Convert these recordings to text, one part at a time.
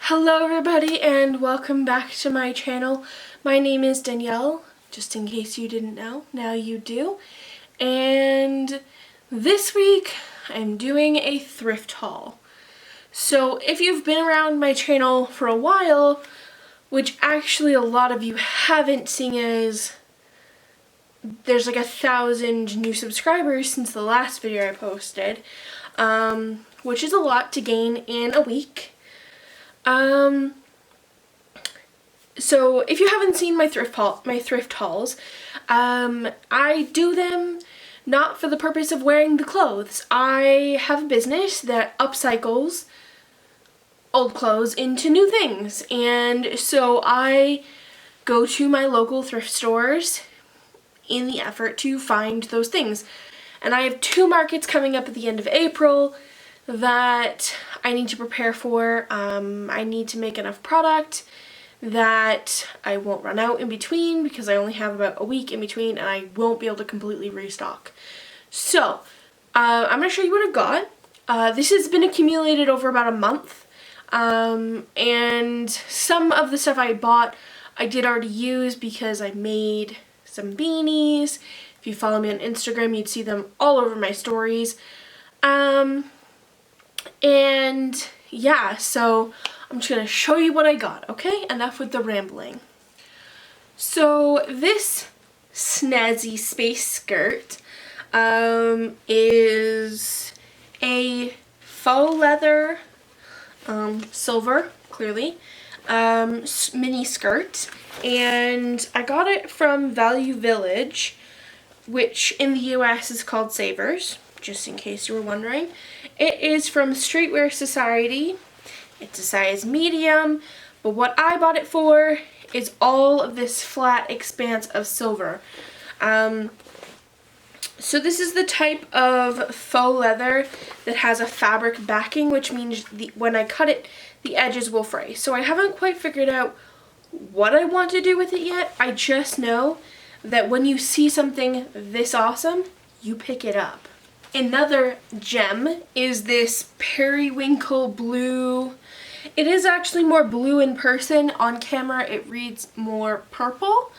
Hello everybody and welcome back to my channel. My name is Danielle, just in case you didn't know, now you do. And this week I'm doing a thrift haul. So if you've been around my channel for a while, which actually a lot of you haven't, seeing as there's like 1,000 new subscribers since the last video I posted, which is a lot to gain in a week. So if you haven't seen my thrift hauls, I do them not for the purpose of wearing the clothes. I have a business that upcycles old clothes into new things, and so I go to my local thrift stores in the effort to find those things. And I have 2 markets coming up at the end of April that I need to prepare for. I need to make enough product that I won't run out in between, because I only have about a week in between and I won't be able to completely restock. So I'm going to show you what I got. This has been accumulated over about a month, and some of the stuff I bought I did already use because I made some beanies. If you follow me on Instagram, you'd see them all over my stories. And yeah, so I'm just going to show you what I got, okay? Enough with the rambling. So this snazzy space skirt is a faux leather, silver, clearly, mini skirt. And I got it from Value Village, which in the US is called Savers, just in case you were wondering. It is from Streetwear Society. It's a size medium, but what I bought it for is all of this flat expanse of silver. So this is the type of faux leather that has a fabric backing, which means when I cut it, the edges will fray. So I haven't quite figured out what I want to do with it yet. I just know that when you see something this awesome, you pick it up. Another gem is this periwinkle blue. It is actually more blue in person. On camera it reads more purple.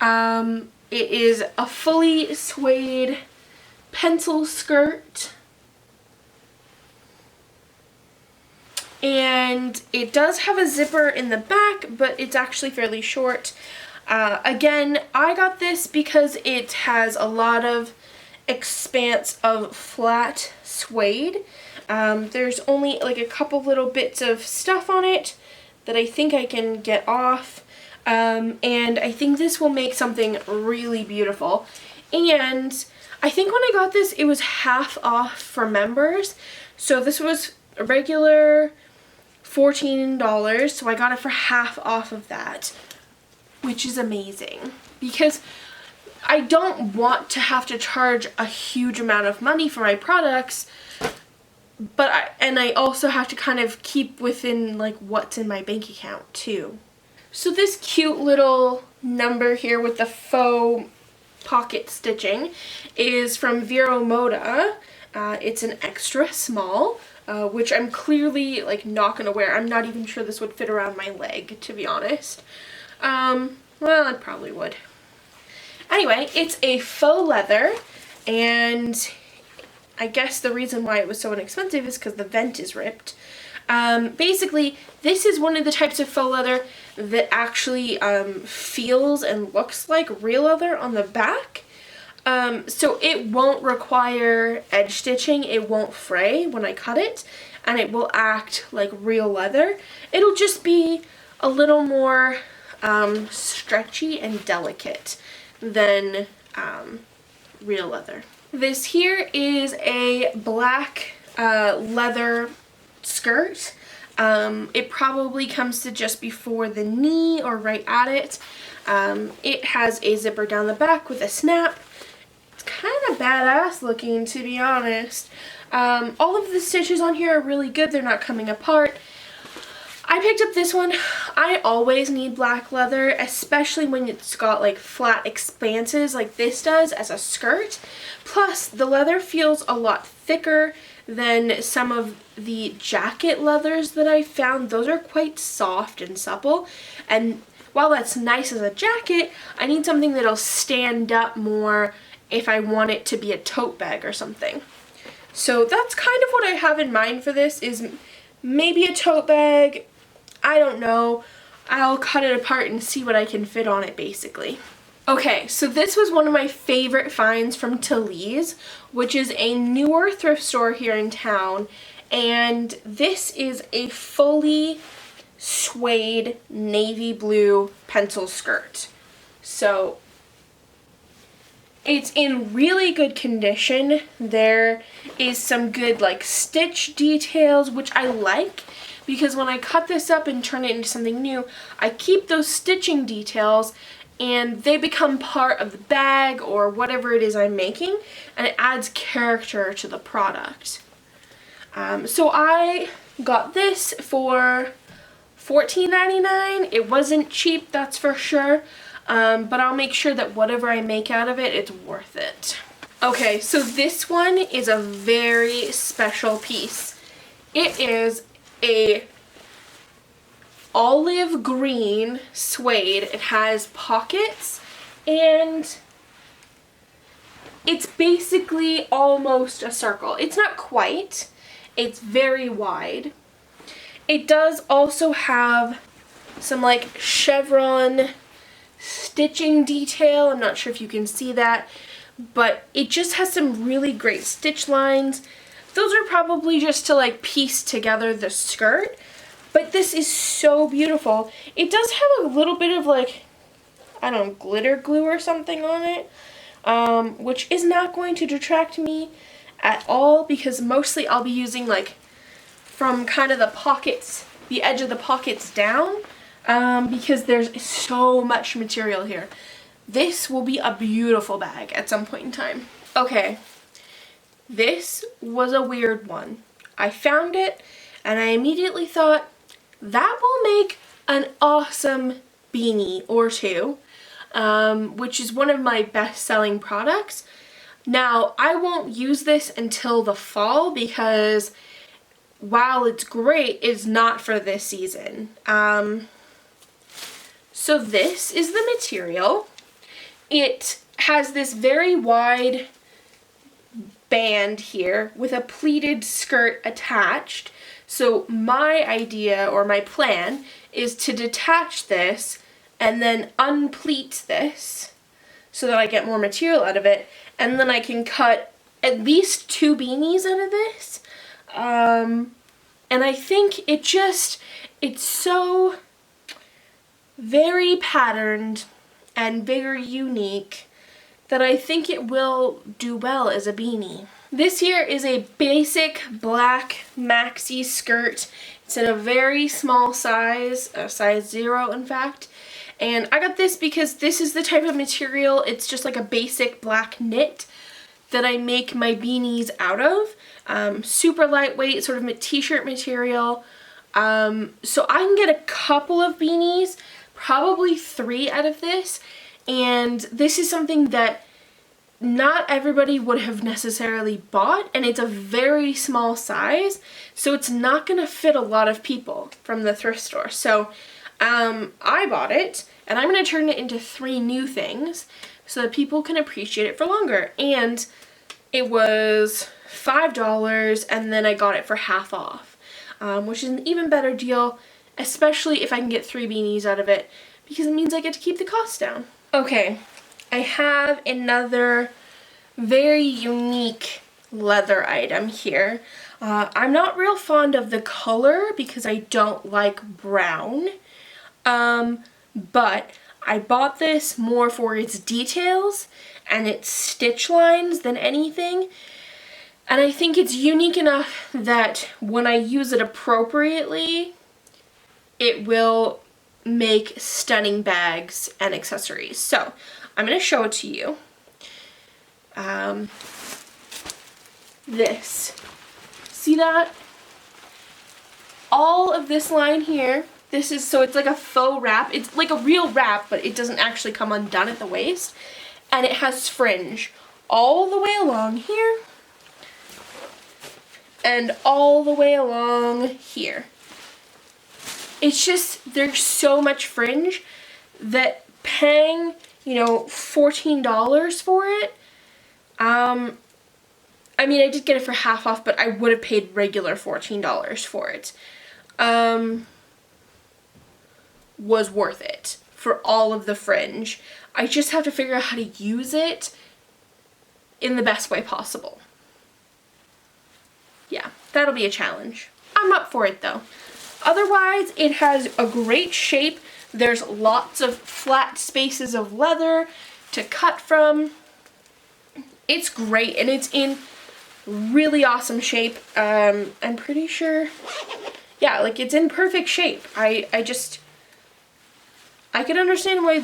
It is a fully suede pencil skirt. And it does have a zipper in the back, but it's actually fairly short. Again, I got this because it has a lot of expanse of flat suede. There's only like a couple little bits of stuff on it that I think I can get off, and I think this will make something really beautiful. And I think when I got this, it was half off for members, so this was a regular $14, so I got it for half off of that, which is amazing, because I don't want to have to charge a huge amount of money for my products, but I also have to kind of keep within like what's in my bank account too. So this cute little number here with the faux pocket stitching is from Vero Moda. It's an extra small, which I'm clearly like not gonna wear. I'm not even sure this would fit around my leg, to be honest. Well, it probably would. Anyway, it's a faux leather, and I guess the reason why it was so inexpensive is because the vent is ripped. Basically, this is one of the types of faux leather that actually feels and looks like real leather on the back. So it won't require edge stitching, it won't fray when I cut it, and it will act like real leather. It'll just be a little more stretchy and delicate than real leather. This here is a black leather skirt. It probably comes to just before the knee or right at it. It has a zipper down the back with a snap. It's kind of badass looking, to be honest. All of the stitches on here are really good. They're not coming apart. I picked up this one. I always need black leather, especially when it's got like flat expanses like this does as a skirt. Plus, the leather feels a lot thicker than some of the jacket leathers that I found. Those are quite soft and supple, and while that's nice as a jacket, I need something that'll stand up more if I want it to be a tote bag or something. So that's kind of what I have in mind for this, is maybe a tote bag. I don't know. I'll cut it apart and see what I can fit on it, basically. Okay, so this was one of my favorite finds from Talese, which is a newer thrift store here in town, and this is a fully suede navy blue pencil skirt. So it's in really good condition. There is some good like stitch details, which I like, because when I cut this up and turn it into something new, I keep those stitching details and they become part of the bag or whatever it is I'm making, and it adds character to the product. So I got this for $14.99. It wasn't cheap, that's for sure, but I'll make sure that whatever I make out of it, it's worth it. Okay, so this one is a very special piece. It is a olive green suede. It has pockets, and it's basically almost a circle. It's not quite. It's very wide. It does also have some like chevron stitching detail. I'm not sure if you can see that, but it just has some really great stitch lines. Those are probably just to like piece together the skirt, but this is so beautiful. It does have a little bit of like, I don't know, glitter glue or something on it, which is not going to detract me at all, because mostly I'll be using like from kind of the pockets, the edge of the pockets down, because there's so much material here. This will be a beautiful bag at some point in time. Okay, this was a weird one. I found it and I immediately thought, that will make an awesome beanie or two, which is one of my best-selling products. Now, I won't use this until the fall because while it's great, it's not for this season. So this is the material. It has this very wide band here with a pleated skirt attached. So my idea or my plan is to detach this and then unpleat this so that I get more material out of it, and then I can cut at least 2 beanies out of this. And I think it's so very patterned and very unique that I think it will do well as a beanie. This here is a basic black maxi skirt. It's in a very small size, a size 0 in fact. And I got this because this is the type of material, it's just like a basic black knit that I make my beanies out of. Super lightweight, sort of t-shirt material. So I can get a couple of beanies, probably 3 out of this. And this is something that not everybody would have necessarily bought, and it's a very small size, so it's not going to fit a lot of people from the thrift store. So I bought it, and I'm going to turn it into 3 new things so that people can appreciate it for longer. And it was $5, and then I got it for half off, which is an even better deal, especially if I can get 3 beanies out of it, because it means I get to keep the cost down. Okay, I have another very unique leather item here. I'm not real fond of the color because I don't like brown, but I bought this more for its details and its stitch lines than anything. And I think it's unique enough that when I use it appropriately, it will make stunning bags and accessories. So I'm going to show it to you. This. See that? All of this line here, this is, so it's like a faux wrap. It's like a real wrap, but it doesn't actually come undone at the waist. And it has fringe all the way along here. and all the way along here. It's just, there's so much fringe that paying, you know, $14 for it, I mean, I did get it for half off, but I would have paid regular $14 for it. Was worth it for all of the fringe. I just have to figure out how to use it in the best way possible. Yeah, that'll be a challenge. I'm up for it though. Otherwise, it has a great shape. There's lots of flat spaces of leather to cut from. It's great, and it's in really awesome shape. I'm pretty sure, yeah, like it's in perfect shape. I could understand why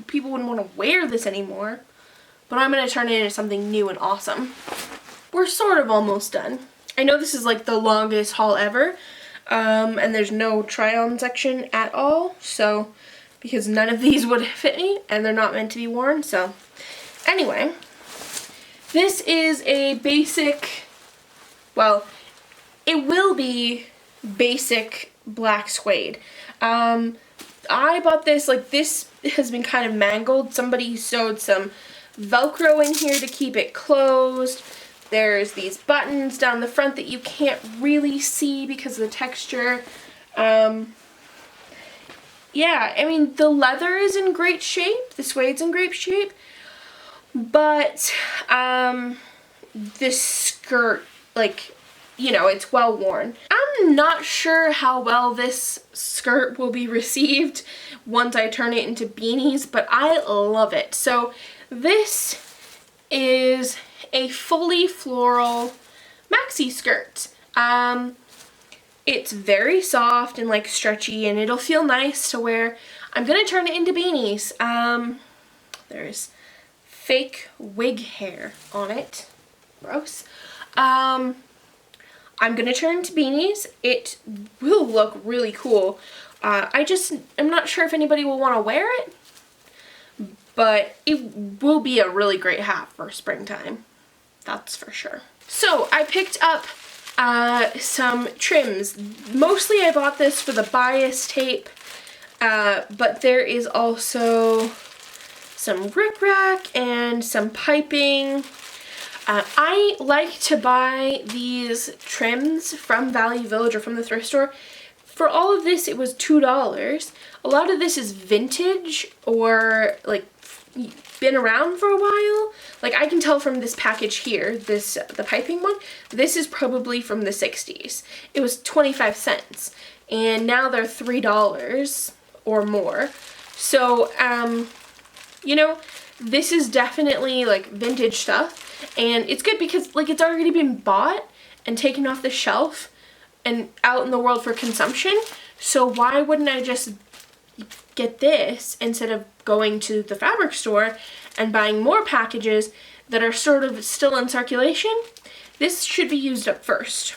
people wouldn't want to wear this anymore, but I'm gonna turn it into something new and awesome. We're sort of almost done. I know this is like the longest haul ever, and there's no try-on section at all, so, because none of these would fit me, and they're not meant to be worn, so. Anyway, this is a basic, well, it will be basic black suede. I bought this, like this has been kind of mangled. Somebody sewed some Velcro in here to keep it closed. There's these buttons down the front that you can't really see because of the texture. Yeah, I mean, the leather is in great shape. The suede's in great shape. But, this skirt, like, you know, it's well worn. I'm not sure how well this skirt will be received once I turn it into beanies, but I love it. So this is a fully floral maxi skirt. It's very soft and like stretchy, and it'll feel nice to wear. I'm gonna turn it into beanies. There's fake wig hair on it. Gross. I'm gonna turn into beanies. It will look really cool. I'm not sure if anybody will want to wear it, but it will be a really great hat for springtime. That's for sure. So I picked up some trims. Mostly I bought this for the bias tape, but there is also some rickrack and some piping. I like to buy these trims from Value Village or from the thrift store. For all of this, it was $2. A lot of this is vintage or like been around for a while. Like I can tell from this package here, the piping one, this is probably from the 60s. It was 25 cents and now they're $3 or more. So, you know, this is definitely like vintage stuff. And it's good because like it's already been bought and taken off the shelf and out in the world for consumption. So why wouldn't I just get this instead of going to the fabric store and buying more packages that are sort of still in circulation? This should be used up first.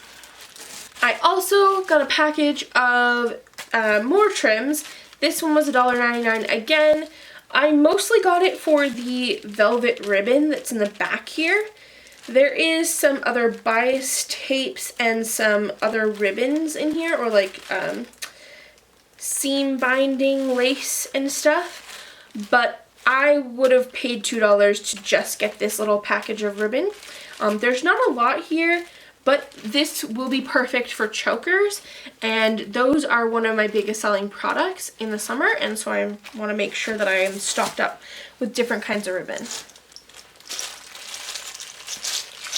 I also got a package of more trims. This one was $1.99 again. I mostly got it for the velvet ribbon that's in the back here. There is some other bias tapes and some other ribbons in here, or like seam binding lace and stuff, but I would have paid $2 to just get this little package of ribbon. There's not a lot here, but this will be perfect for chokers, and those are one of my biggest selling products in the summer, and so I want to make sure that I am stocked up with different kinds of ribbon.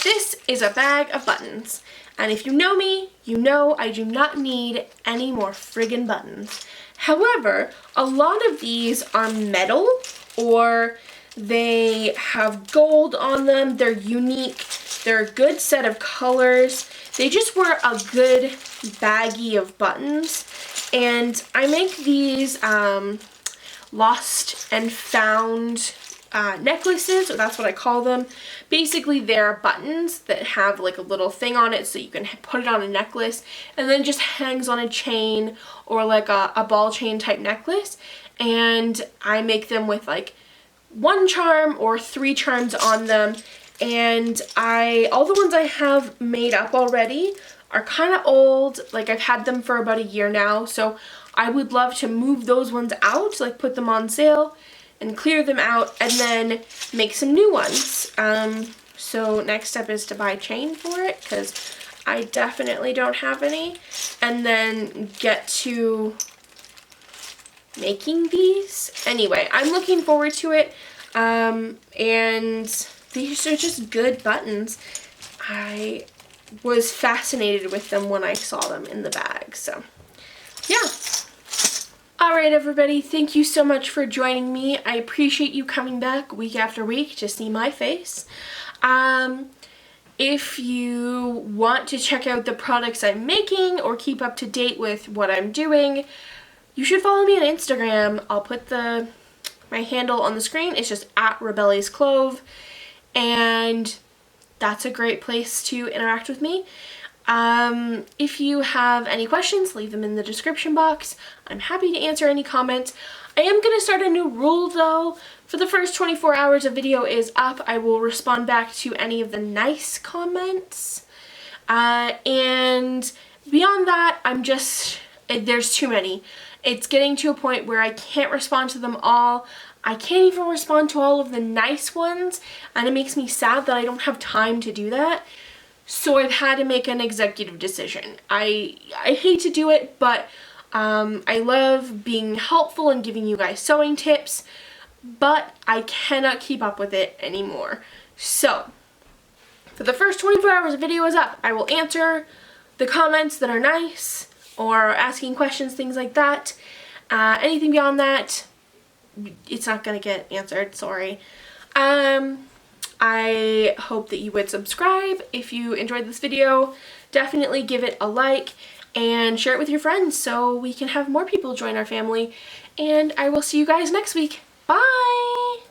This is a bag of buttons, and if you know me, you know I do not need any more friggin' buttons. However, a lot of these are metal, or they have gold on them. They're unique. They're a good set of colors. They just were a good baggie of buttons. And I make these lost and found necklaces, or that's what I call them. Basically, they're buttons that have like a little thing on it so you can put it on a necklace, and then just hangs on a chain or like a ball chain type necklace. And I make them with like 1 charm or 3 charms on them, and all the ones I have made up already are kind of old. Like, I've had them for about a year now, so I would love to move those ones out, like put them on sale and clear them out and then make some new ones. So next step is to buy chain for it, because I definitely don't have any, and then get to making these. Anyway, I'm looking forward to it, and these are just good buttons. I was fascinated with them when I saw them in the bag, so yeah. Alright everybody, thank you so much for joining me. I appreciate you coming back week after week to see my face. If you want to check out the products I'm making or keep up to date with what I'm doing, you should follow me on Instagram. I'll put my handle on the screen. It's just @RebelliesClove, and that's a great place to interact with me. If you have any questions, leave them in the description box. I'm happy to answer any comments. I am going to start a new rule though. For the first 24 hours a video is up, I will respond back to any of the nice comments. And beyond that, there's too many. It's getting to a point where I can't respond to them all. I can't even respond to all of the nice ones, and it makes me sad that I don't have time to do that. So I've had to make an executive decision. I hate to do it, but I love being helpful and giving you guys sewing tips, but I cannot keep up with it anymore. So for the first 24 hours a video is up, I will answer the comments that are nice or asking questions, things like that. Anything beyond that, it's not gonna get answered, sorry. I hope that you would subscribe if you enjoyed this video. Definitely give it a like and share it with your friends so we can have more people join our family. And I will see you guys next week. Bye!